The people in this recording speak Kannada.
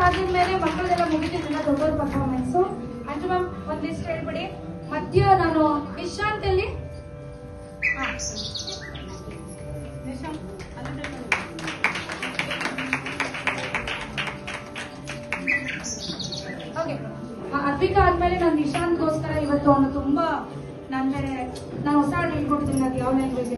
ಆಗಿದ್ಮೇಲೆ ಮಕ್ಕಳದೆಲ್ಲ ಮುಗಿತಿದ್ದಿಲ್ಲ ದೊಡ್ಡವ್ರ ಪರ್ಫಾರ್ಮೆನ್ಸ್. ಅಂಜು ಮ್ಯಾಮ್ ಒಂದ್ ಲಿಸ್ಟ್ ಹೇಳ್ಬಿಡಿ. ಮಧ್ಯ ನಾನು ನಿಶಾಂತ್ ಅಲ್ಲಿ ಓಕೆ. ಅದ್ವಿಕಾ ಆದ್ಮೇಲೆ ನಾನು ನಿಶಾಂತ್ಗೋಸ್ಕರ ಇವತ್ತು ಅವನು ತುಂಬಾ ನಾನು ಹೊಸ ಹಾಡು ಹೇಳ್ಕೊಡ್ತೀನಿ. ಅದು ಯಾವ ಲ್ಯಾಂಗ್ವೇಜ್